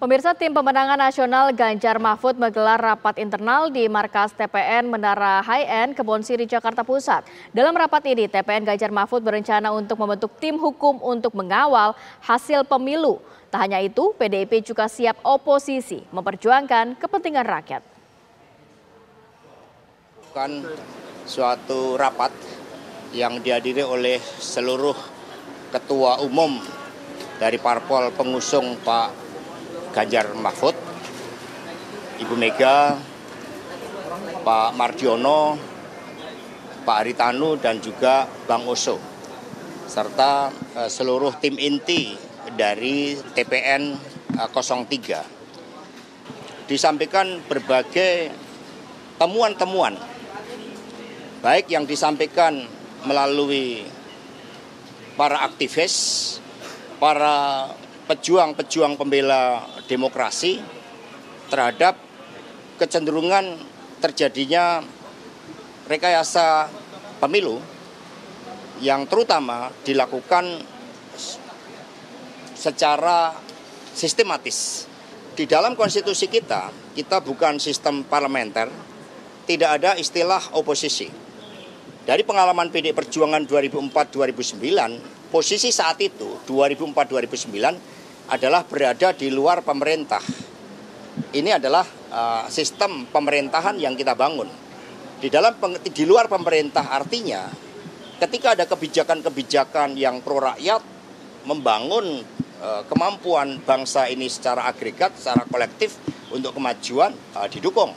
Pemirsa, tim pemenangan nasional Ganjar Mahfud menggelar rapat internal di markas TPN Menara High-End Kebon Siri, Jakarta Pusat. Dalam rapat ini, TPN Ganjar Mahfud berencana untuk membentuk tim hukum untuk mengawal hasil pemilu. Tak hanya itu, PDIP juga siap oposisi memperjuangkan kepentingan rakyat. Bukan suatu rapat yang dihadiri oleh seluruh ketua umum dari parpol pengusung Pak Ganjar Mahfud, Ibu Mega, Pak Mardiono, Pak Haritanu, dan juga Bang Oso, serta seluruh tim inti dari TPN 03. Disampaikan berbagai temuan-temuan, baik yang disampaikan melalui para aktivis, para pejuang-pejuang pembela demokrasi terhadap kecenderungan terjadinya rekayasa pemilu yang terutama dilakukan secara sistematis. Di dalam konstitusi kita bukan sistem parlementer, tidak ada istilah oposisi. Dari pengalaman PD Perjuangan 2004-2009, posisi saat itu 2004-2009 adalah berada di luar pemerintah. Ini adalah sistem pemerintahan yang kita bangun. Di luar pemerintah artinya ketika ada kebijakan-kebijakan yang pro rakyat, membangun kemampuan bangsa ini secara agregat, secara kolektif untuk kemajuan, didukung.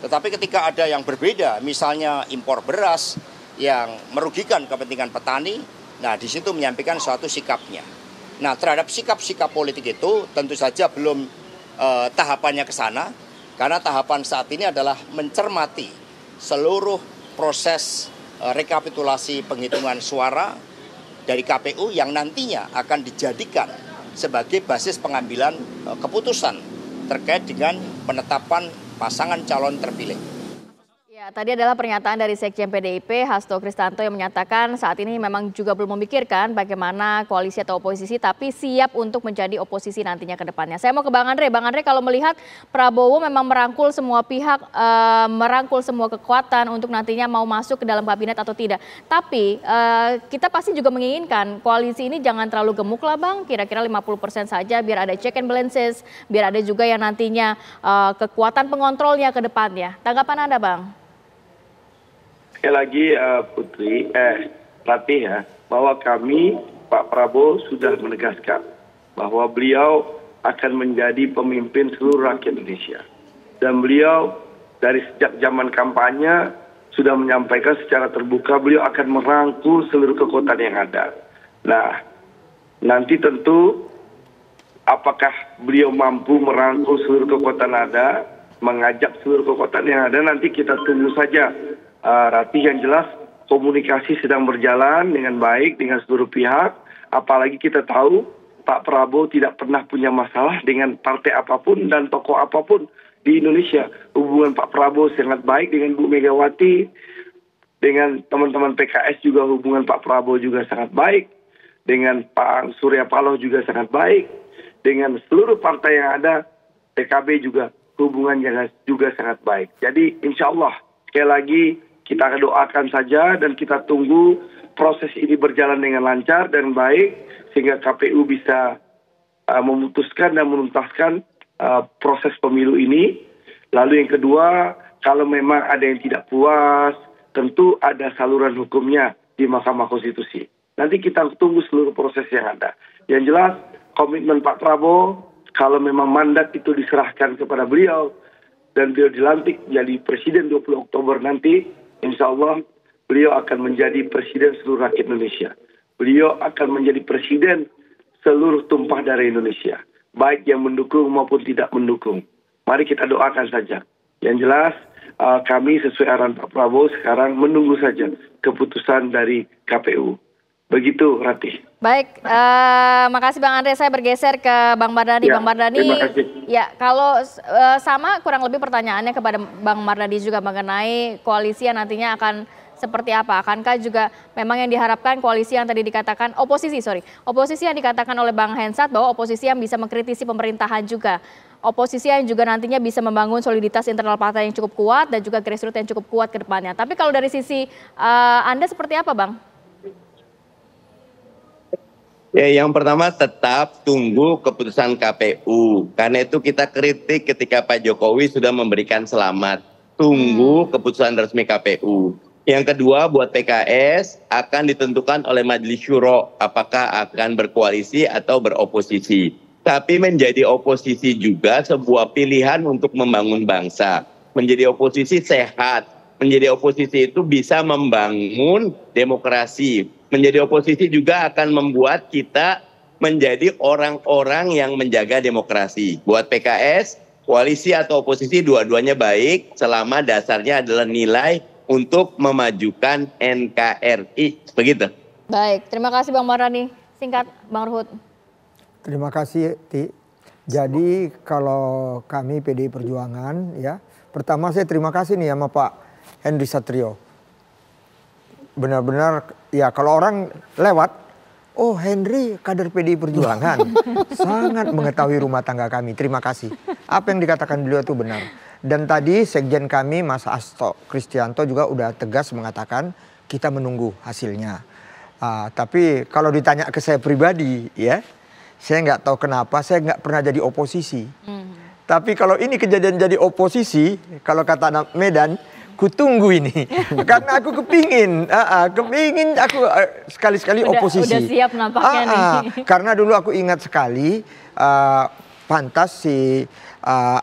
Tetapi ketika ada yang berbeda, misalnya impor beras yang merugikan kepentingan petani, nah di situ menyampaikan suatu sikapnya. Nah, terhadap sikap-sikap politik itu tentu saja belum tahapannya ke sana, karena tahapan saat ini adalah mencermati seluruh proses rekapitulasi penghitungan suara dari KPU yang nantinya akan dijadikan sebagai basis pengambilan keputusan terkait dengan penetapan pasangan calon terpilih. Ya, tadi adalah pernyataan dari Sekjen PDIP Hasto Kristanto yang menyatakan saat ini memang juga belum memikirkan bagaimana koalisi atau oposisi, tapi siap untuk menjadi oposisi nantinya ke depannya. Saya mau ke Bang Andre. Bang Andre, kalau melihat Prabowo memang merangkul semua pihak, merangkul semua kekuatan untuk nantinya mau masuk ke dalam kabinet atau tidak. Tapi kita pasti juga menginginkan koalisi ini jangan terlalu gemuk lah Bang, kira-kira 50% saja biar ada check and balances, biar ada juga yang nantinya kekuatan pengontrolnya ke depannya. Tanggapan Anda Bang? Sekali lagi Ratih ya, bahwa kami Pak Prabowo sudah menegaskan bahwa beliau akan menjadi pemimpin seluruh rakyat Indonesia. Dan beliau dari sejak zaman kampanye sudah menyampaikan secara terbuka beliau akan merangkul seluruh kekuatan yang ada. Nah, nanti tentu apakah beliau mampu merangkul seluruh kekuatan ada, mengajak seluruh kekuatan yang ada, nanti kita tunggu saja. Ratih, yang jelas komunikasi sedang berjalan dengan baik dengan seluruh pihak, apalagi kita tahu Pak Prabowo tidak pernah punya masalah dengan partai apapun dan tokoh apapun di Indonesia. Hubungan Pak Prabowo sangat baik dengan Bu Megawati, dengan teman-teman PKS juga hubungan Pak Prabowo juga sangat baik, dengan Pak Surya Paloh juga sangat baik, dengan seluruh partai yang ada, PKB juga hubungannya juga sangat baik. Jadi insya Allah sekali lagi kita doakan saja dan kita tunggu proses ini berjalan dengan lancar dan baik sehingga KPU bisa memutuskan dan menuntaskan proses pemilu ini. Lalu yang kedua, kalau memang ada yang tidak puas, tentu ada saluran hukumnya di Mahkamah Konstitusi. Nanti kita tunggu seluruh proses yang ada. Yang jelas komitmen Pak Prabowo, kalau memang mandat itu diserahkan kepada beliau dan beliau dilantik menjadi Presiden 20 Oktober nanti, insya Allah beliau akan menjadi Presiden seluruh rakyat Indonesia. Beliau akan menjadi Presiden seluruh tumpah darah Indonesia, baik yang mendukung maupun tidak mendukung. Mari kita doakan saja. Yang jelas kami sesuai arahan Pak Prabowo sekarang menunggu saja keputusan dari KPU. Begitu, Ratih. Baik, makasih Bang Andre. Saya bergeser ke Bang Mardhani. Ya, Bang Mardhani, terima kasih. ya kalau sama kurang lebih pertanyaannya kepada Bang Mardhani juga mengenai koalisi yang nantinya akan seperti apa? Akankah juga memang yang diharapkan koalisi yang tadi dikatakan, oposisi yang dikatakan oleh Bang Hensat bahwa oposisi yang bisa mengkritisi pemerintahan juga. Oposisi yang juga nantinya bisa membangun soliditas internal partai yang cukup kuat dan juga grassroots yang cukup kuat ke depannya. Tapi kalau dari sisi Anda seperti apa, Bang? Ya, yang pertama tetap tunggu keputusan KPU. Karena itu kita kritik ketika Pak Jokowi sudah memberikan selamat. Tunggu keputusan resmi KPU. Yang kedua, buat PKS akan ditentukan oleh Majelis Syuro apakah akan berkoalisi atau beroposisi. Tapi menjadi oposisi juga sebuah pilihan untuk membangun bangsa. Menjadi oposisi sehat. Menjadi oposisi itu bisa membangun demokrasi. Menjadi oposisi juga akan membuat kita menjadi orang-orang yang menjaga demokrasi. Buat PKS, koalisi atau oposisi dua-duanya baik selama dasarnya adalah nilai untuk memajukan NKRI. Begitu. Baik, terima kasih Bang Mardhani. Singkat, Bang Ruhut. Terima kasih, Ti. Jadi kalau kami PDI Perjuangan, ya, pertama saya terima kasih nih sama Pak Henry Satrio. Benar-benar, ya kalau orang lewat, oh Henry kader PDI Perjuangan, sangat mengetahui rumah tangga kami. Terima kasih. Apa yang dikatakan beliau itu benar. Dan tadi sekjen kami Mas Hasto Kristianto juga udah tegas mengatakan kita menunggu hasilnya. Tapi kalau ditanya ke saya pribadi, ya, saya nggak tahu kenapa saya nggak pernah jadi oposisi. Tapi kalau ini kejadian jadi oposisi, kalau kata anak Medan, kutunggu ini. Karena aku kepingin aku sekali-sekali oposisi. Udah siap nampaknya nih. Karena dulu aku ingat sekali, pantas si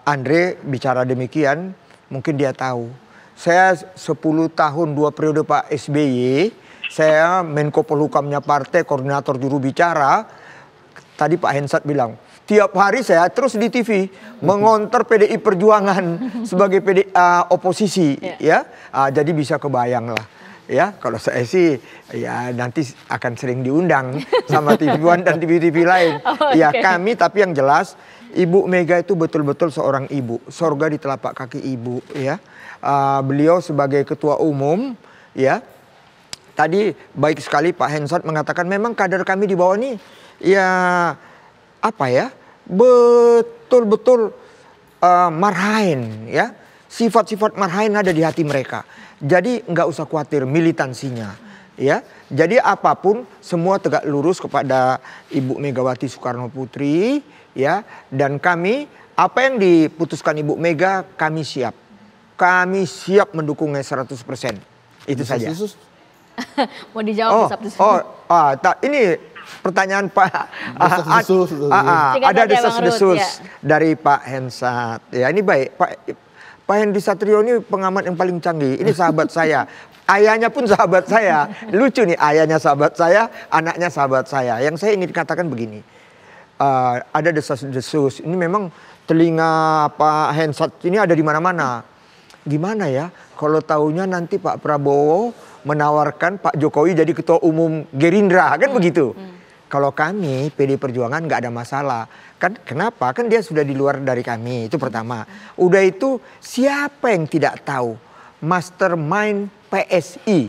Andre bicara demikian, mungkin dia tahu. Saya 10 tahun 2 periode Pak SBY, saya Menko Polhukamnya partai, koordinator juru bicara. Tadi Pak Hensat bilang, tiap hari saya terus di TV mengonter PDI Perjuangan sebagai oposisi, ya. Jadi bisa kebayang lah, ya. Kalau saya sih, ya nanti akan sering diundang sama TV One dan TV-TV lain. Ya kami, tapi yang jelas Ibu Mega itu betul-betul seorang ibu, sorga di telapak kaki ibu, ya. Beliau sebagai ketua umum, ya. Tadi baik sekali Pak Hensat mengatakan memang kader kami di bawah ini, ya apa ya, betul-betul marhain, ya, sifat-sifat marhain ada di hati mereka. Jadi nggak usah khawatir militansinya, ya. Jadi apapun semua tegak lurus kepada Ibu Megawati Soekarno Putri, ya. Dan kami apa yang diputuskan Ibu Mega kami siap mendukungnya 100%. Itu saja. Mau dijawab ini pertanyaan Pak, ada desas-desus dari Pak Hensat. Ya ini baik, Pak Henry Satrio ini pengamat yang paling canggih. Ini sahabat saya, ayahnya pun sahabat saya. Lucu nih, ayahnya sahabat saya, anaknya sahabat saya. Yang saya ingin katakan begini, ada desas-desus. Ini memang telinga Pak Hensat ini ada di mana-mana. Gimana ya, kalau tahunya nanti Pak Prabowo menawarkan Pak Jokowi jadi ketua umum Gerindra, kan begitu. Kalau kami PDI Perjuangan nggak ada masalah. Kan kenapa? Kan dia sudah di luar dari kami, itu pertama. Udah itu siapa yang tidak tahu mastermind PSI?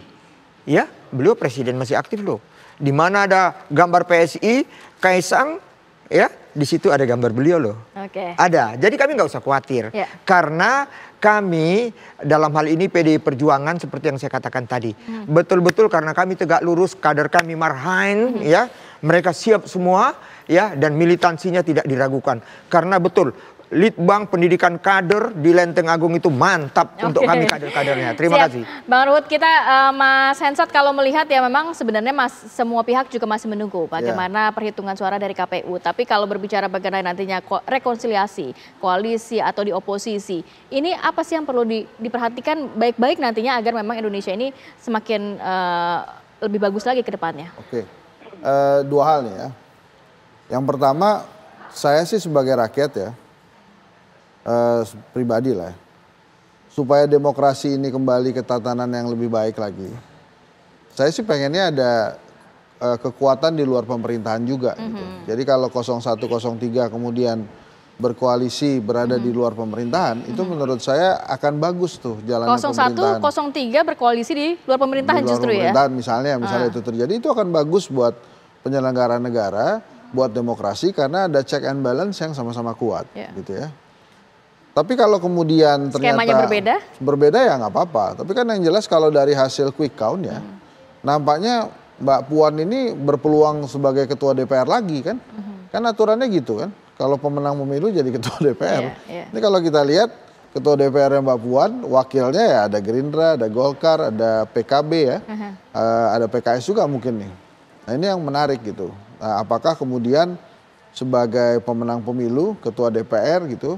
Ya, beliau presiden masih aktif loh. Di mana ada gambar PSI, Kaisang, ya, di situ ada gambar beliau loh. Ada. Jadi kami nggak usah khawatir. Karena kami dalam hal ini PDI Perjuangan seperti yang saya katakan tadi. Betul-betul karena kami tegak lurus, kader kami marhain, ya. Mereka siap semua, ya, dan militansinya tidak diragukan. Karena betul, Litbang Pendidikan Kader di Lenteng Agung itu mantap untuk kami kader-kadernya. Terima kasih. Bang Ruhut, kita Mas Hensat kalau melihat ya memang sebenarnya semua pihak juga masih menunggu bagaimana perhitungan suara dari KPU. Tapi kalau berbicara bagaimana nantinya rekonsiliasi, koalisi atau di oposisi, ini apa sih yang perlu diperhatikan baik-baik nantinya agar memang Indonesia ini semakin lebih bagus lagi ke depannya? Dua hal nih ya. Yang pertama, saya sih sebagai rakyat ya, pribadi lah, supaya demokrasi ini kembali ke tatanan yang lebih baik lagi. Saya sih pengennya ada kekuatan di luar pemerintahan juga. Gitu. Jadi kalau 01, 03 kemudian berkoalisi berada di luar pemerintahan, itu menurut saya akan bagus tuh jalannya 01, pemerintahan. 03 berkoalisi di luar pemerintahan Di luar justru pemerintahan, ya? misalnya itu terjadi, itu akan bagus buat penyelenggara negara, buat demokrasi, karena ada check and balance yang sama-sama kuat, gitu ya. Tapi kalau kemudian ternyata skemanya berbeda ya nggak apa-apa. Tapi kan yang jelas kalau dari hasil quick count ya, nampaknya Mbak Puan ini berpeluang sebagai ketua DPR lagi kan? Kan aturannya gitu kan? Kalau pemenang pemilu jadi ketua DPR. Ini kalau kita lihat ketua DPR Mbak Puan, wakilnya ya ada Gerindra, ada Golkar, ada PKB ya, ada PKS juga mungkin nih. Nah ini yang menarik gitu. Nah, apakah kemudian sebagai pemenang pemilu, ketua DPR gitu,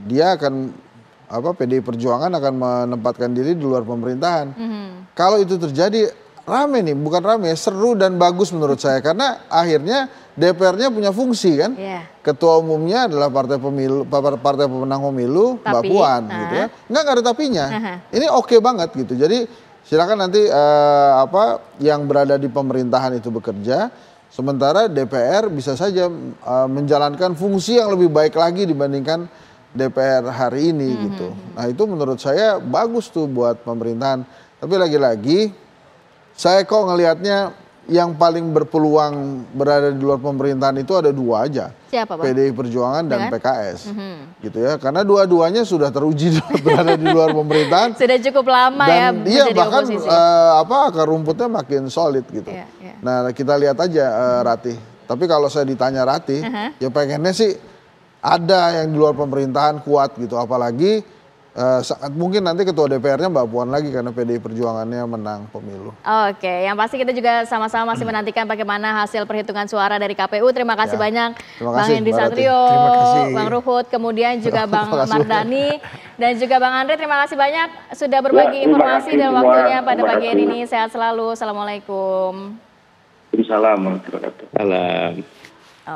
dia akan PDI Perjuangan akan menempatkan diri di luar pemerintahan. Kalau itu terjadi rame nih, bukan rame, seru dan bagus menurut saya karena akhirnya DPR-nya punya fungsi kan. Ketua umumnya adalah partai pemenang pemilu, Mbak Puan gitu ya. Nggak ada tapinya. Ini oke banget gitu. Jadi silakan nanti yang berada di pemerintahan itu bekerja, sementara DPR bisa saja menjalankan fungsi yang lebih baik lagi dibandingkan DPR hari ini gitu. Nah itu menurut saya bagus tuh buat pemerintahan. Tapi lagi-lagi saya kok ngelihatnya yang paling berpeluang berada di luar pemerintahan itu ada dua aja. Siapa, Bang? PDI Perjuangan dan PKS. Gitu ya. Karena dua-duanya sudah teruji berada di luar pemerintahan. Sudah cukup lama dan ya menjadi bahkan oposisi. Akar rumputnya makin solid gitu. Nah, kita lihat aja Ratih. Tapi kalau saya ditanya Ratih, ya pengennya sih ada yang di luar pemerintahan kuat gitu. Apalagi sangat mungkin nanti ketua DPR-nya Mbak Puan lagi karena PDI Perjuangannya menang pemilu. Oke, yang pasti kita juga sama-sama masih menantikan bagaimana hasil perhitungan suara dari KPU. Terima kasih banyak Bang Hendy Satrio, Bang Ruhut, kemudian juga Bang Mardhani, dan juga Bang Andre. Terima kasih banyak sudah berbagi informasi dan waktunya pada pagi hari ini. Sehat selalu. Assalamualaikum. Waalaikumsalam.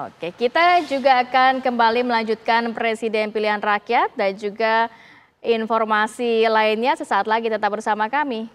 Oke, kita juga akan kembali melanjutkan Presiden Pilihan Rakyat dan juga informasi lainnya sesaat lagi. Tetap bersama kami.